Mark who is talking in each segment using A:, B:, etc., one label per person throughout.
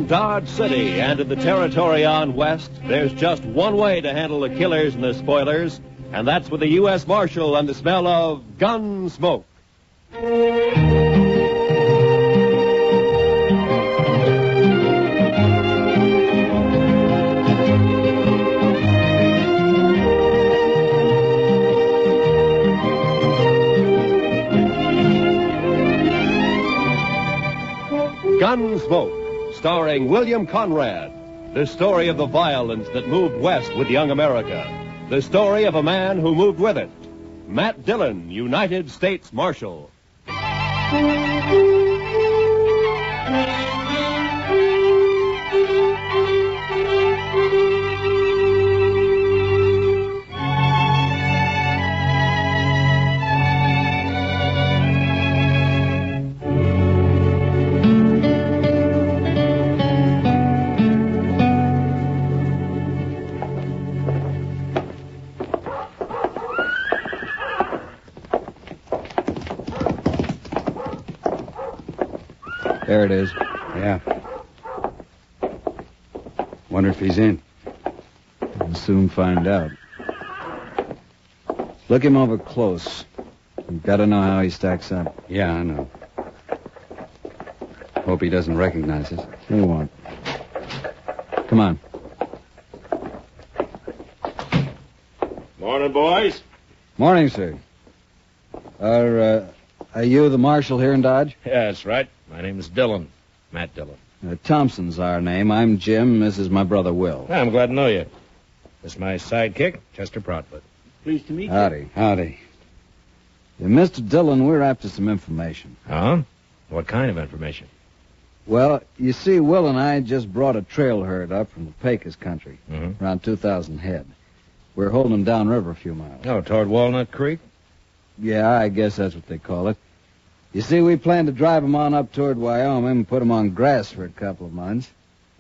A: In Dodge City and in the territory on west, there's just one way to handle the killers and the spoilers, and that's with the U.S. Marshal and the smell of Gunsmoke. Gunsmoke, starring William Conrad. The story of the violence that moved west with young America. The story of a man who moved with it. Matt Dillon, United States Marshal.
B: There it is.
C: Yeah. Wonder if he's in.
B: We'll soon find out. Look him over close. You've got to know how he stacks up.
C: Yeah, I know. Hope he doesn't recognize us.
B: He won't. Come on.
D: Morning, boys.
B: Morning, sir. Are you the marshal here in Dodge?
D: Yeah, that's right. My name is Dillon. Matt Dillon.
B: Thompson's our name. I'm Jim. This is my brother, Will.
D: I'm glad to know you. This is my sidekick, Chester Proudfoot.
E: Pleased to meet you.
B: Howdy.
C: Howdy.
B: Mr. Dillon, we're after some information.
D: Huh? What kind of information?
B: Well, you see, Will and I just brought a trail herd up from the Pecos country, around 2,000 head. We're holding them downriver a few miles.
D: Oh, toward Walnut Creek?
B: Yeah, I guess that's what they call it. You see, we plan to drive them on up toward Wyoming and put them on grass for a couple of months.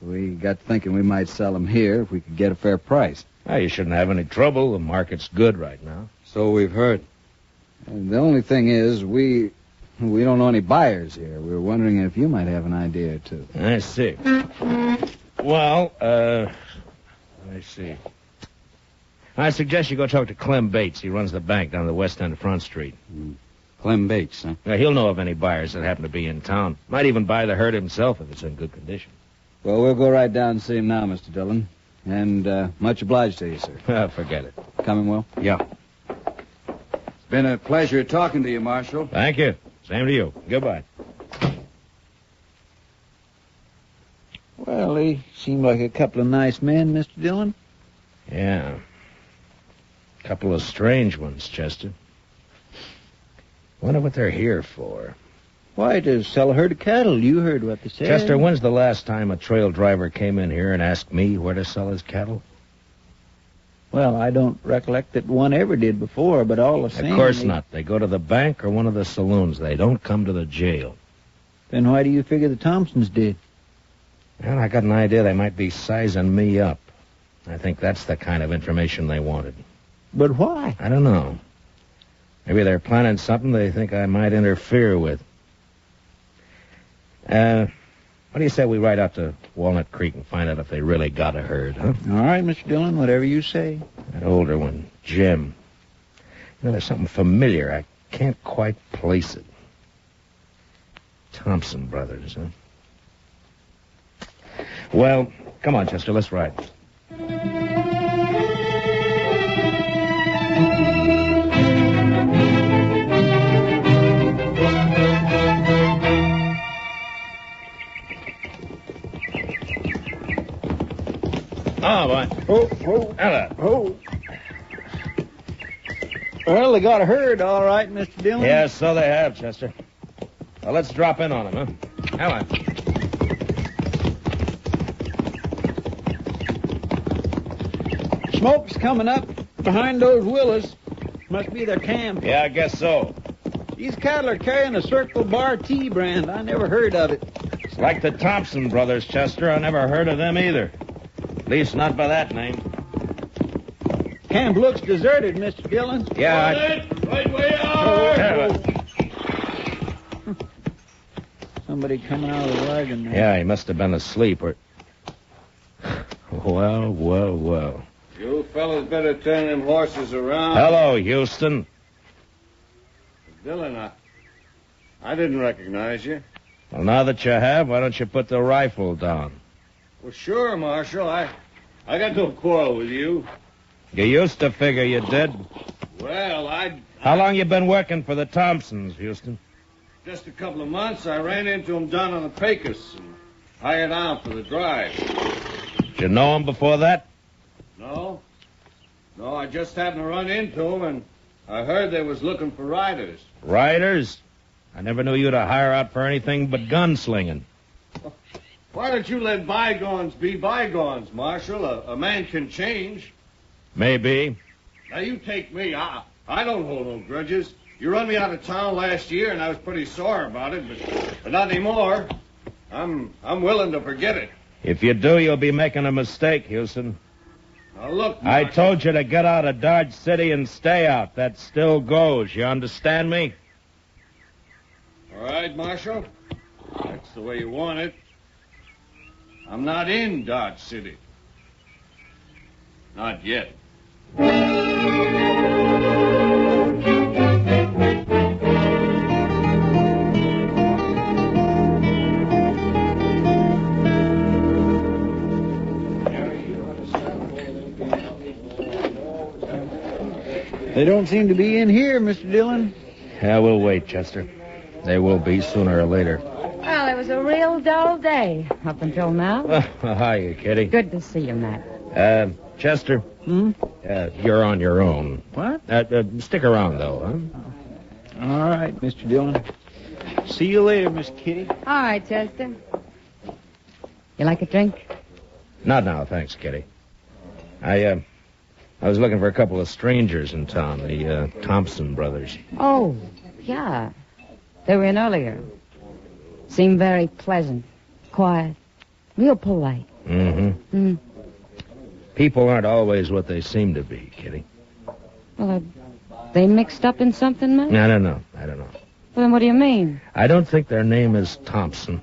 B: We got thinking we might sell them here if we could get a fair price.
D: Well, you shouldn't have any trouble. The market's good right now.
C: So we've heard.
B: And the only thing is, we don't know any buyers here. We were wondering if you might have an idea or two.
D: I see. Well, let me see. I suggest you go talk to Clem Bates. He runs the bank down the west end of Front Street.
C: Clem Bates, huh?
D: Yeah, he'll know of any buyers that happen to be in town. Might even buy the herd himself if it's in good condition.
B: Well, we'll go right down and see him now, Mr. Dillon. And much obliged to you, sir.
D: Forget it.
B: Coming, Will?
C: Yeah. It's been a pleasure talking to you, Marshal.
D: Thank you. Same to you. Goodbye.
E: Well, they seem like a couple of nice men, Mr. Dillon.
D: Yeah. Couple of strange ones, Chester. Wonder what they're here for.
E: Why, to sell a herd of cattle. You heard what they said.
D: Chester, when's the last time a trail driver came in here and asked me where to sell his cattle?
E: Well, I don't recollect that one ever did before, but all the same...
D: Of course not. They go to the bank or one of the saloons. They don't come to the jail.
E: Then why do you figure the Thompsons did?
D: Well, I got an idea they might be sizing me up. I think that's the kind of information they wanted.
E: But why?
D: I don't know. Maybe they're planning something they think I might interfere with. What do you say we ride out to Walnut Creek and find out if they really got a herd, huh?
E: All right, Mr. Dillon, whatever you say.
D: That older one, Jim. You know, there's something familiar. I can't quite place it. Thompson brothers, huh? Well, come on, Chester, let's ride. Oh, boy.
E: Oh.
D: Hello.
E: Oh. Well, they got a herd, all right, Mr. Dillon.
D: Yes, so they have, Chester. Well, let's drop in on them, huh? Hello.
E: Smoke's coming up behind those willows. Must be their camp.
D: Yeah, I guess so.
E: These cattle are carrying a Circle Bar Tea brand. I never heard of it.
D: It's like the Thompson brothers, Chester. I never heard of them either. At least not by that name.
E: Camp looks deserted, Mr. Dillon.
D: Yeah,
E: Right way out.
D: Yeah.
E: somebody coming out of the wagon there.
D: Yeah, he must have been asleep or... Well.
C: You fellas better turn them horses around.
D: Hello, Houston.
C: Dillon, I didn't recognize you.
D: Well, now that you have, why don't you put the rifle down?
C: Well, sure, Marshal. I got no quarrel with you.
D: You used to figure you did.
C: Well,
D: How long you been working for the Thompsons, Houston?
C: just a couple of months, I ran into them down on the Pecos and hired out for the drive.
D: Did you know him before that?
C: No, I just happened to run into them, and I heard they was looking for riders.
D: Riders? I never knew you to hire out for anything but gunslinging.
C: Why don't you let bygones be bygones, Marshal? A man can change.
D: Maybe.
C: Now, you take me. I don't hold no grudges. You run me out of town last year, and I was pretty sore about it, but not anymore. I'm willing to forget it.
D: If you do, you'll be making a mistake, Houston.
C: Now, look,
D: I
C: Marshal.
D: told you to get out of Dodge City and stay out. That still goes. You understand me?
C: All right, Marshal. That's the way you want it. I'm not in Dodge City. Not yet.
E: They don't seem to be in here, Mr. Dillon.
D: Yeah, we'll wait, Chester. They will be sooner or later.
F: Well, it was a real dull day up until now.
D: Hiya, Kitty.
F: Good to see you, Matt.
D: Chester.
E: Hmm?
D: You're on your own.
E: What?
D: Stick around, though, huh?
E: All right, Mr. Dillon. See you later, Miss Kitty.
F: All right, Chester. You like a drink?
D: Not now, thanks, Kitty. I was looking for a couple of strangers in town, the Thompson brothers.
F: Oh, yeah. They were in earlier. Seemed very pleasant, quiet, real polite.
D: Mm-hmm.
F: Mm.
D: People aren't always what they seem to be, Kitty.
F: Well, are they mixed up in something, Matt?
D: I don't know.
F: Well, then what do you mean?
D: I don't think their name is Thompson.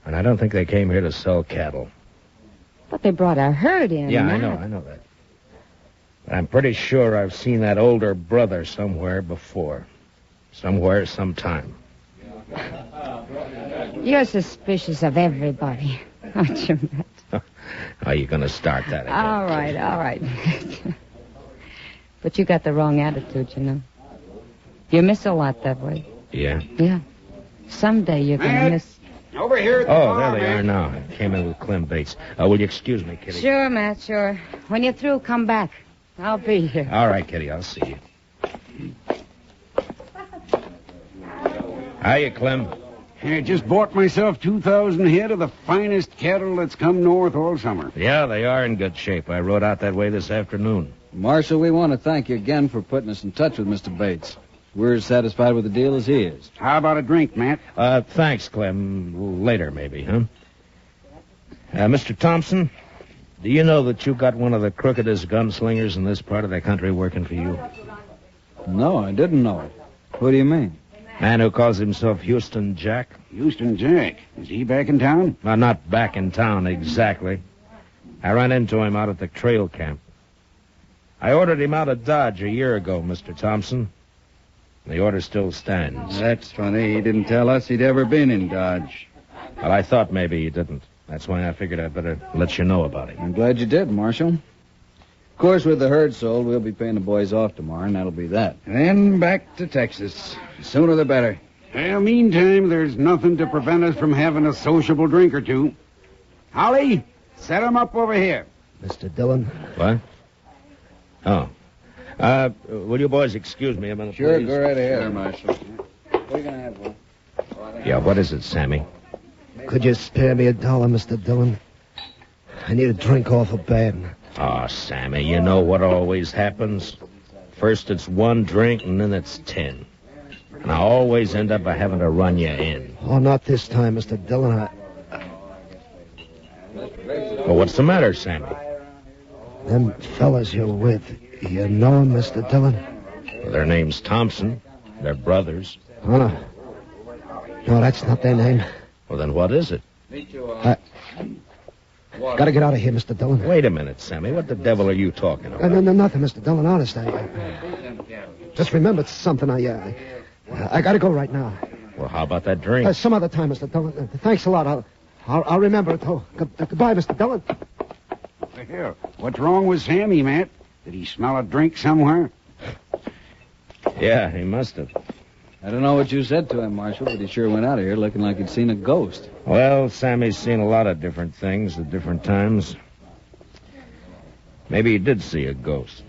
D: And I don't think they came here to sell cattle.
F: But they brought a herd in,
D: Yeah,
F: Matt.
D: I know that. But I'm pretty sure I've seen that older brother somewhere before. Somewhere, sometime.
F: You're suspicious of everybody, aren't you, Matt?
D: Are you going to start that again?
F: All right. But you got the wrong attitude, you know. You miss a lot that way.
D: Yeah?
F: Yeah. Someday you're going to miss...
C: Over here at the
D: Oh,
C: bar,
D: there they
C: man.
D: are now. I came in with Clem Bates. Will you excuse me, Kitty?
F: Sure, Matt, sure. When you're through, come back. I'll be here.
D: All right, Kitty, I'll see you. Hiya, Clem.
G: I just bought myself 2,000 head of the finest cattle that's come north all summer.
D: Yeah, they are in good shape. I rode out that way this afternoon.
B: Marshal, we want to thank you again for putting us in touch with Mr. Bates. We're as satisfied with the deal as he is.
G: How about a drink, Matt?
D: Thanks, Clem. Later, maybe, huh? Mr. Thompson, do you know that you got one of the crookedest gunslingers in this part of the country working for you?
B: No, I didn't know it. What do you mean?
D: Man who calls himself Houston Jack?
G: Houston Jack. Is he back in town?
D: Well, not back in town, exactly. I ran into him out at the trail camp. I ordered him out of Dodge a year ago, Mr. Thompson. The order still stands.
B: That's funny. He didn't tell us he'd ever been in Dodge.
D: Well, I thought maybe he didn't. That's why I figured I'd better let you know about it.
B: I'm glad you did, Marshal. Of course, with the herd sold, we'll be paying the boys off tomorrow, and that'll be that.
G: Then back to Texas. The sooner the better. Well, meantime, there's nothing to prevent us from having a sociable drink or two. Holly, set 'em up over here.
D: Mr. Dillon? What? Oh. Will you boys excuse me a minute,
B: Sure,
D: please?
B: go right ahead. Sure, Marshal. What are you going to have, boy?
D: Yeah, what is it, Sammy?
H: Could you spare me $1, Mr. Dillon? I need a drink awful bad.
D: Oh, Sammy, you know what always happens? First it's one drink, and then it's 10. And I always end up by having to run you in.
H: Oh, not this time, Mr. Dillon.
D: Well, what's the matter, Sammy?
H: Them fellas you're with, you know 'em, Mr. Dillon?
D: Well, their name's Thompson. They're brothers.
H: Huh? No, that's not their name.
D: Well, then what is it?
H: Gotta get out of here, Mr. Dillon.
D: Wait a minute, Sammy. What the devil are you talking about?
H: No, nothing, Mr. Dillon. Honest, just remembered something. I gotta go right now.
D: Well, how about that drink?
H: Some other time, Mr. Dillon. Thanks a lot. I'll remember it. Oh, goodbye, Mr. Dillon.
G: Here, what's wrong with Sammy, Matt? Did he smell a drink somewhere?
D: Yeah, he must have.
B: I don't know what you said to him, Marshal, but he sure went out of here looking like he'd seen a ghost.
D: Well, Sammy's seen a lot of different things at different times. Maybe he did see a ghost.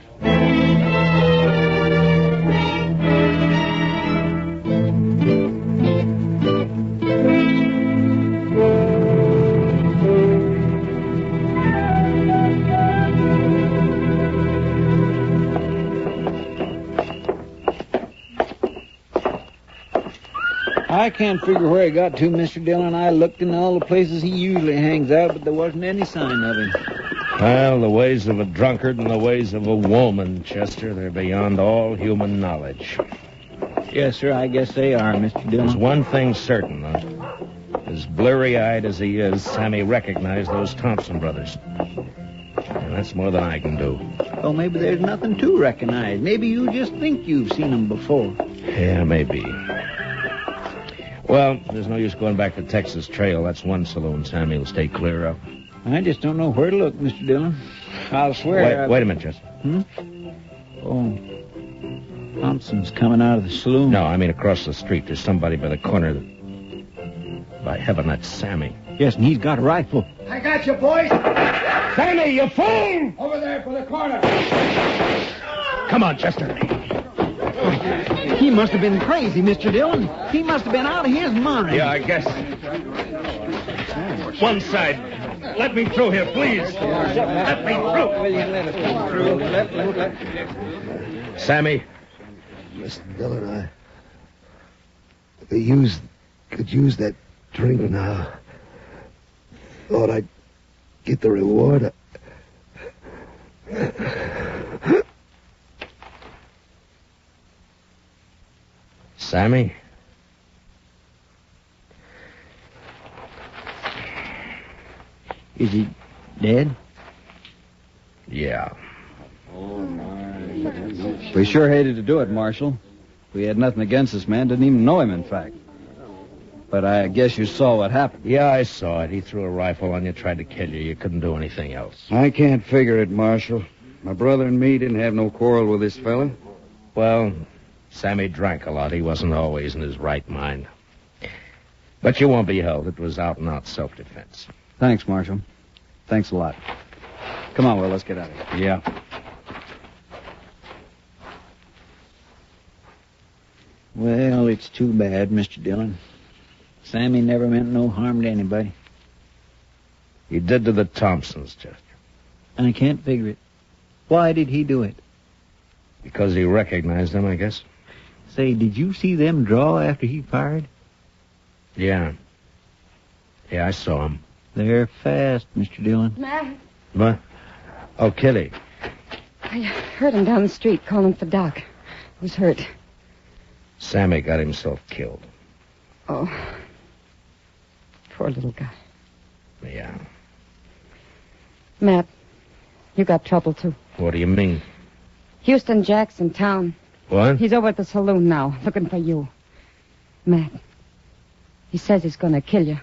E: I can't figure where he got to, Mr. Dillon. I looked in all the places he usually hangs out, but there wasn't any sign of him.
D: Well, the ways of a drunkard and the ways of a woman, Chester, they're beyond all human knowledge.
E: Yes, sir, I guess they are, Mr.
D: There's
E: Dillon.
D: one thing certain, though. As blurry-eyed as he is, Sammy recognized those Thompson brothers. And that's more than I can do.
E: Oh, maybe there's nothing to recognize. Maybe you just think you've seen them before.
D: Yeah, maybe. Well, there's no use going back to Texas Trail. That's one saloon Sammy will stay clear of.
E: I just don't know where to look, Mr. Dillon. I'll swear.
D: Wait a minute, Chester.
E: Oh, Thompson's coming out of the saloon.
D: No, I mean across the street. There's somebody by the corner that... By heaven, that's Sammy.
E: Yes, and he's got a rifle.
C: I got you, boys.
D: Sammy, you fool!
C: Over there for the corner.
D: Come on, Chester.
E: He must have been crazy, Mr. Dillon. He must have been out of his mind.
D: Yeah, I guess. One side. Let me through here, please. Let me through.
E: Will you let us come through? Let.
D: Sammy.
H: Mr. Dillon, I could use that drink now. Thought I'd get the reward.
D: Sammy?
E: Is he dead?
D: Yeah.
B: We sure hated to do it, Marshal. We had nothing against this man. Didn't even know him, in fact. But I guess you saw what happened.
D: Yeah, I saw it. He threw a rifle on you, tried to kill you. You couldn't do anything else.
G: I can't figure it, Marshal. My brother and me didn't have no quarrel with this fella.
D: Well, Sammy drank a lot. He wasn't always in his right mind. But you won't be held. It was out-and-out self-defense.
B: Thanks, Marshal. Thanks a lot. Come on, Will, let's get out of here.
D: Yeah.
E: Well, it's too bad, Mr. Dillon. Sammy never meant no harm to anybody.
D: He did to the Thompsons, Chester.
E: I can't figure it. Why did he do it?
D: Because he recognized them, I guess.
E: Say, did you see them draw after he fired?
D: Yeah. Yeah, I saw him.
E: They're fast, Mr. Dillon.
F: Matt,
D: What? Oh, Kitty.
F: I heard him down the street calling for Doc. Who's hurt?
D: Sammy got himself killed.
F: Oh, poor little guy.
D: Yeah.
F: Matt, you got trouble, too.
D: What do you mean?
F: Houston Jack's in town.
D: What?
F: He's over at the saloon now, looking for you. Matt, he says he's going to kill you.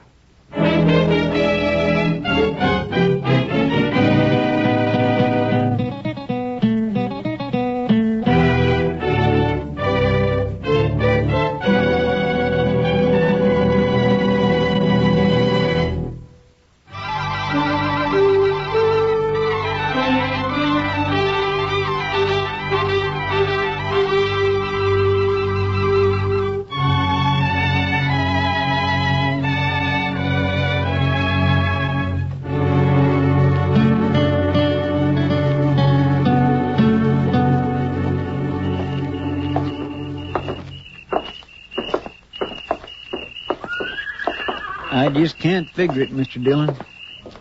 E: I just can't figure it, Mr. Dillon.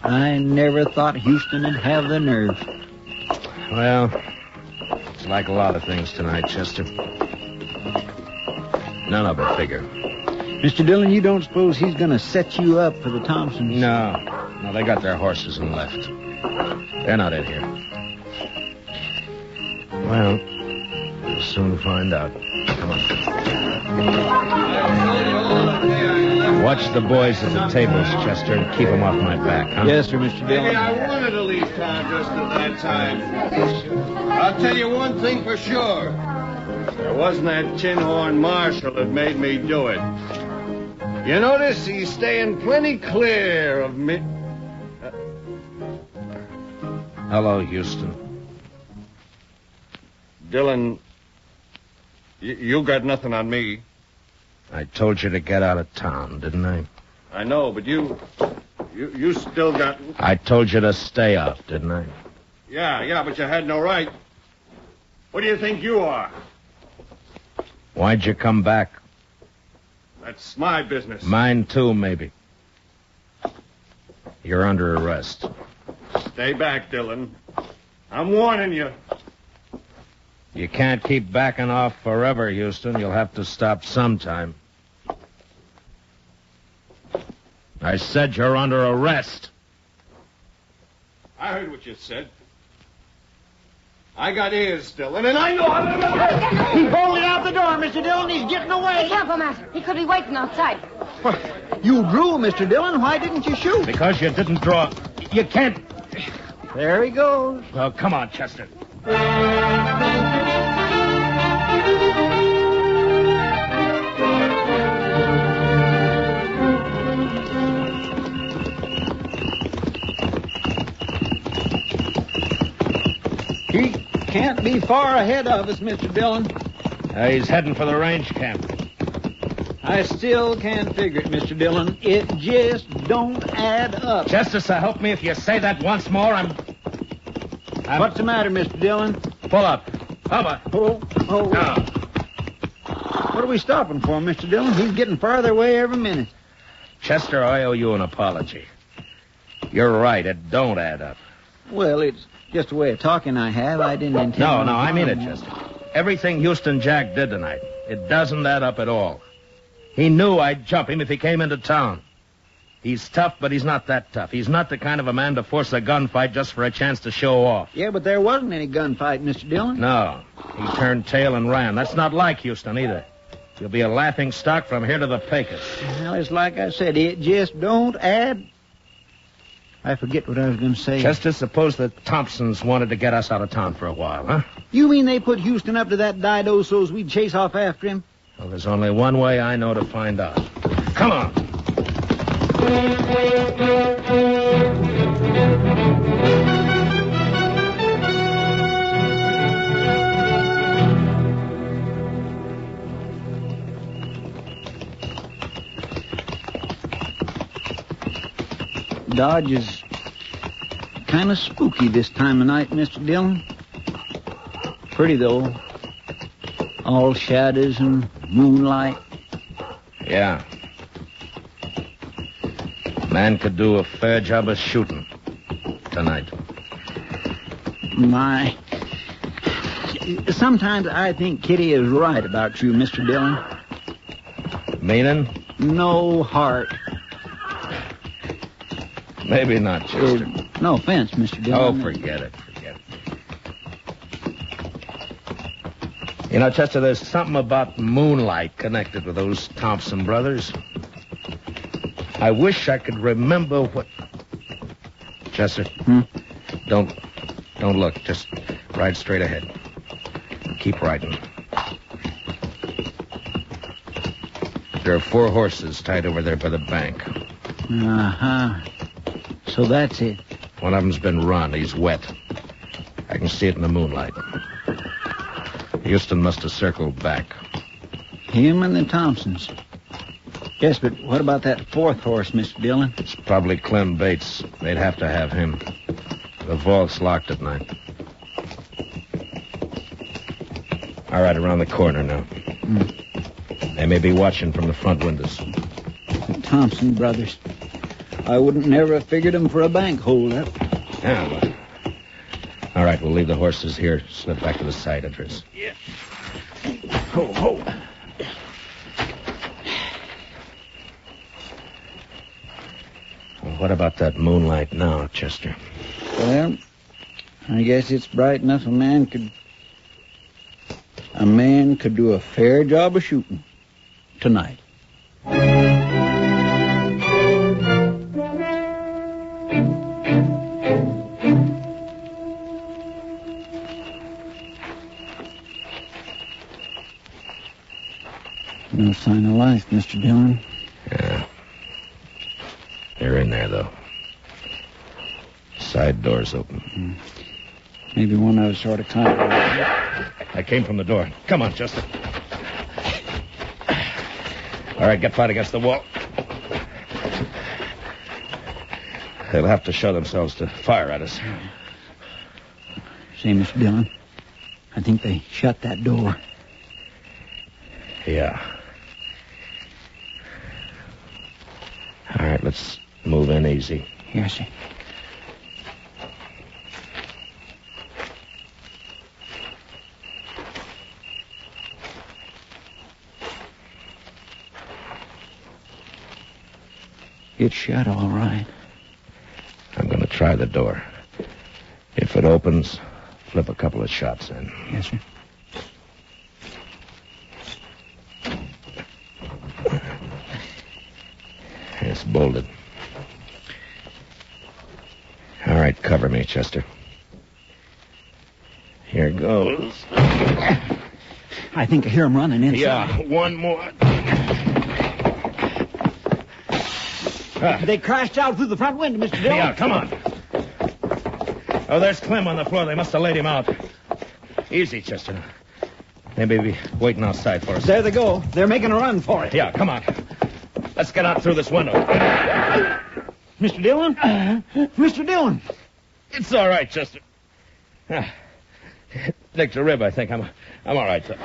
E: I never thought Houston would have the nerve.
D: Well, it's like a lot of things tonight, Chester. None of it figure.
E: Mr. Dillon, you don't suppose he's going to set you up for the Thompsons?
D: No, they got their horses and left. They're not in here. Well, we'll soon find out. Come on. Watch the boys at the tables, Chester, and keep them off my back, huh?
E: Yes, sir, Mr. Dillon.
C: Maybe I wanted to leave town just at that time. I'll tell you one thing for sure. There wasn't that tin-horn marshal that made me do it. You notice he's staying plenty clear of me.
D: Hello, Houston.
C: Dillon, you got nothing on me.
D: I told you to get out of town, didn't I?
C: I know, but you still got...
D: I told you to stay out, didn't I?
C: Yeah, but you had no right. What do you think you are?
D: Why'd you come back?
C: That's my business.
D: Mine too, maybe. You're under arrest.
C: Stay back, Dillon. I'm warning you.
D: You can't keep backing off forever, Houston. You'll have to stop sometime. I said you're under arrest.
C: I heard what you said. I got ears, Dillon, and I know how to...
E: He bolted out the door, Mr. Dillon. He's getting away.
F: Be careful, Master. He could be waiting outside.
E: You drew, Mr. Dillon. Why didn't you shoot?
D: Because you didn't draw. You can't...
E: There he goes.
D: Well, come on, Chester.
E: He can't be far ahead of us, Mr. Dillon.
D: He's heading for the range camp.
E: I still can't figure it, Mr. Dillon. It just don't add up.
D: Justice, help me. If you say that once more, I'm...
E: What's the matter, Mr. Dillon?
D: Pull up. Bubba.
E: Oh.
D: Now.
E: What are we stopping for, Mr. Dillon? He's getting farther away every minute.
D: Chester, I owe you an apology. You're right. It don't add up.
E: Well, it's just a way of talking I have. I didn't intend...
D: No, I mean it, Chester. Everything Houston Jack did tonight, it doesn't add up at all. He knew I'd jump him if he came into town. He's tough, but he's not that tough. He's not the kind of a man to force a gunfight just for a chance to show off.
E: Yeah, but there wasn't any gunfight, Mr. Dillon.
D: No. He turned tail and ran. That's not like Houston either. He'll be a laughing stock from here to the Pecos.
E: Well, it's like I said, it just don't add... I forget what I was going to say.
D: Chester, suppose the Thompsons wanted to get us out of town for a while, huh?
E: You mean they put Houston up to that dido so's we'd chase off after him?
D: Well, there's only one way I know to find out. Come on.
E: Dodge is kind of spooky this time of night, Mr. Dillon. Pretty, though. All shadows and moonlight.
D: Yeah. Man could do a fair job of shooting tonight.
E: My. Sometimes I think Kitty is right about you, Mr. Dillon.
D: Meaning?
E: No heart.
D: Maybe not, Chester.
E: No offense, Mr. Dillon.
D: Oh, forget it. You know, Chester, there's something about moonlight connected with those Thompson brothers. I wish I could remember what... Chester, Don't look. Just ride straight ahead. Keep riding. There are 4 horses tied over there by the bank.
E: Uh-huh. So that's it.
D: One of them's been run. He's wet. I can see it in the moonlight. Houston must have circled back.
E: Him and the Thompsons. Yes, but what about that 4th horse, Mr. Dillon?
D: It's probably Clem Bates. They'd have to have him. The vault's locked at night. All right, around the corner now. They may be watching from the front windows.
E: The Thompson brothers. I wouldn't never have figured them for a bank holdup.
D: Yeah, well. All right, we'll leave the horses here. Slip back to the side entrance.
E: Yeah. Ho.
D: What about that moonlight now, Chester?
E: Well, I guess it's bright enough a man could do a fair job of shooting tonight. No sign of life, Mr. Dillon.
D: Yeah. They're in there, though. Side door's open.
E: Maybe one of us ought to climb.
D: I came from the door. Come on, Chester. All right, get flat against the wall. They'll have to show themselves to fire at us.
E: Say, Mr. Dillon, I think they shut that door.
D: Yeah. All right, let's move in easy.
E: Yes, sir. It's shut all right.
D: I'm going to try the door. If it opens, flip a couple of shots in.
E: Yes, sir.
D: It's bolted. All right, cover me, Chester. Here goes.
E: I think I hear him running inside.
D: Yeah, one more.
E: They crashed out through the front window, Mr. Dillon.
D: Yeah, come on. Oh, there's Clem on the floor. They must have laid him out. Easy, Chester. They may be waiting outside for us.
E: There they go. They're making a run for it.
D: Yeah, come on. Let's get out through this window.
E: Mr. Dillon? Mr. Dillon!
D: It's all right, Chester. Nicked a rib, I think. I'm all right, though.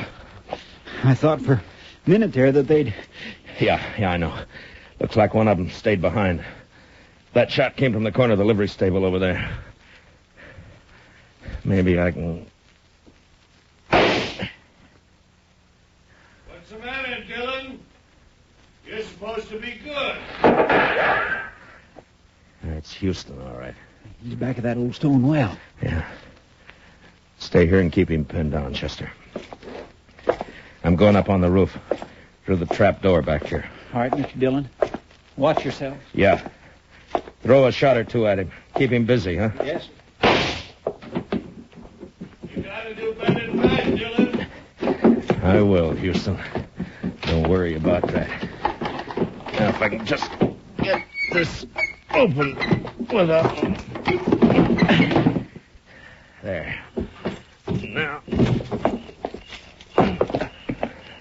E: I thought for a minute there that they'd...
D: Yeah, I know. Looks like one of them stayed behind. That shot came from the corner of the livery stable over there. Maybe I can...
C: What's the matter, Dillon? You're supposed to be good.
D: It's Houston, all right.
E: He's back at that old stone well.
D: Yeah. Stay here and keep him pinned down, Chester. I'm going up on the roof through the trap door back here.
E: All right, Mr. Dillon. Watch yourself.
D: Yeah. Throw a shot or two at him. Keep him busy, huh?
E: Yes.
C: You gotta do better than that, Dillon.
D: I will, Houston. Don't worry about that. Now, if I can just get this open without... There. Now...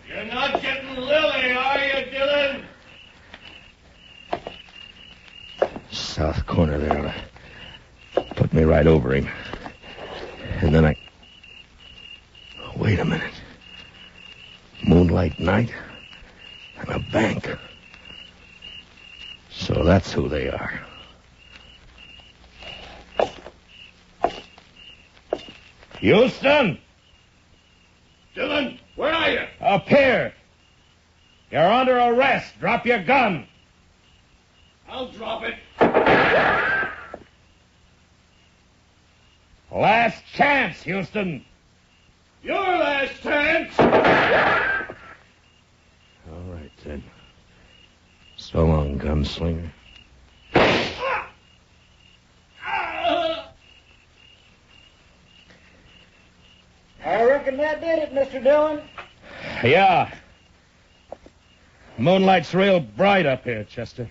C: You're not getting Lily, are you, Dillon?
D: South corner there. Put me right over him. And then I... Wait a minute. Moonlight night and a bank. So that's who they are. Houston!
C: Dillon, where are you?
D: Up here. You're under arrest. Drop your gun.
C: I'll drop it.
D: Last chance, Houston.
C: Your last chance.
D: All right, then. So long, gunslinger.
E: I reckon that did it, Mr. Dillon.
D: Yeah. Moonlight's real bright up here, Chester.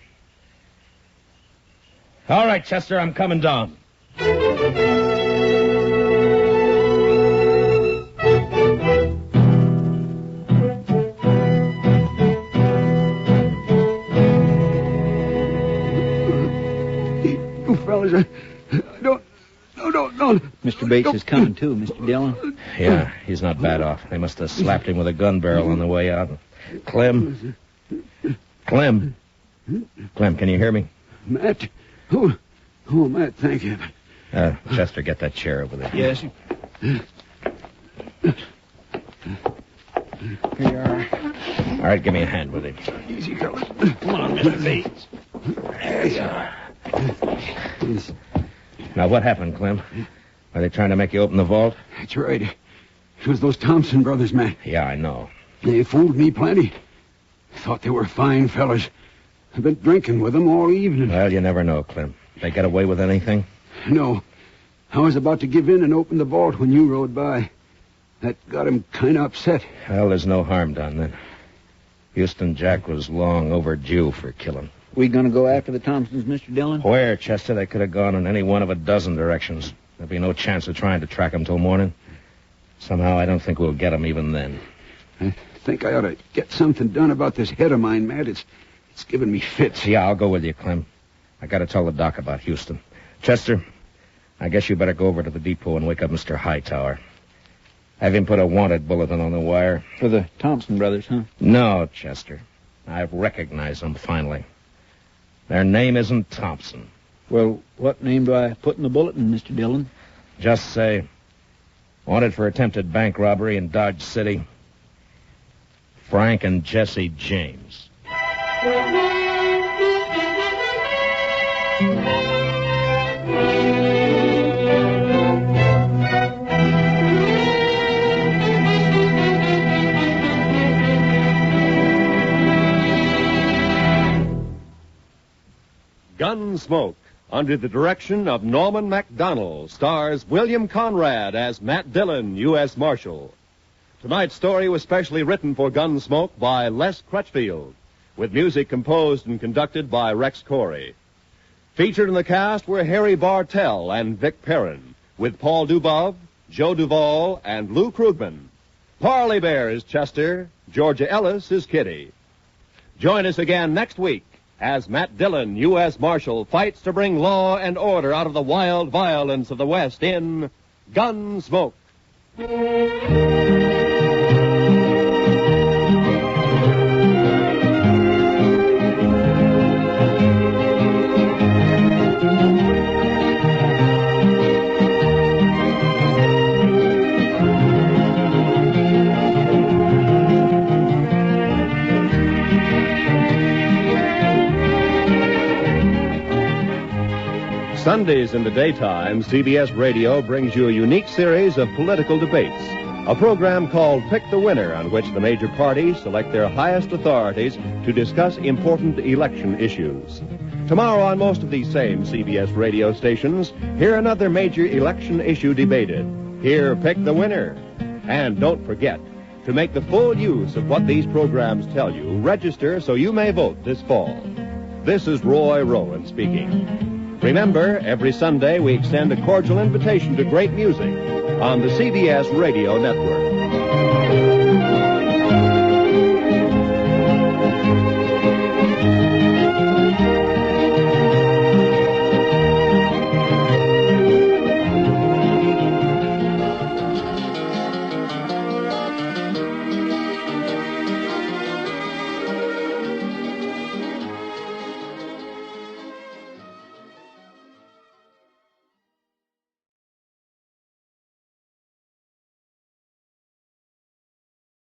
D: All right, Chester, I'm coming down.
H: You fellas, don't.
E: Mr. Bates is coming, too, Mr. Dillon.
D: Yeah, he's not bad off. They must have slapped him with a gun barrel on the way out. Clem, can you hear me?
H: Matt? Oh, Matt, thank you.
D: Chester, get that chair over there.
E: Yes. Here you are.
D: All right, give me a hand with him.
H: Easy, fellas.
E: Come on, Mr. Bates.
D: There you are.
G: Yes.
D: Now, what happened, Clem? Are they trying to make you open the vault?
G: That's right. It was those Thompson brothers, Matt.
D: Yeah, I know.
G: They fooled me plenty. Thought they were fine fellas. I've been drinking with them all evening.
D: Well, you never know, Clem. They get away with anything?
G: No. I was about to give in and open the vault when you rode by. That got him kind of upset.
D: Well, there's no harm done then. Houston Jack was long overdue for killing.
E: We gonna go after the Thompsons, Mr. Dillon?
D: Where, Chester? They could have gone in any one of a dozen directions. There'd be no chance of trying to track them till morning. Somehow, I don't think we'll get them even then.
G: I think I ought to get something done about this head of mine, Matt. It's giving me fits.
D: Yeah, I'll go with you, Clem. I gotta tell the doc about Houston. Chester, I guess you better go over to the depot and wake up Mr. Hightower. Have him put a wanted bulletin on the wire.
E: For the Thompson brothers, huh?
D: No, Chester. I've recognized them finally. Their name isn't Thompson.
E: Well, what name do I put in the bulletin, Mr. Dillon?
D: Just say, wanted for attempted bank robbery in Dodge City, Frank and Jesse James.
A: Gunsmoke, under the direction of Norman MacDonald, stars William Conrad as Matt Dillon, U.S. Marshal. Tonight's story was specially written for Gunsmoke by Les Crutchfield, with music composed and conducted by Rex Corey. Featured in the cast were Harry Bartell and Vic Perrin, with Paul Dubov, Joe Duvall, and Lou Krugman. Parley Bear is Chester, Georgia Ellis is Kitty. Join us again next week as Matt Dillon, U.S. Marshal, fights to bring law and order out of the wild violence of the West in Gunsmoke. Sundays in the daytime, CBS Radio brings you a unique series of political debates. A program called Pick the Winner, on which the major parties select their highest authorities to discuss important election issues. Tomorrow on most of these same CBS radio stations, hear another major election issue debated. Hear Pick the Winner. And don't forget, to make the full use of what these programs tell you, register so you may vote this fall. This is Roy Rowan speaking. Remember, every Sunday we extend a cordial invitation to great music on the CBS Radio Network.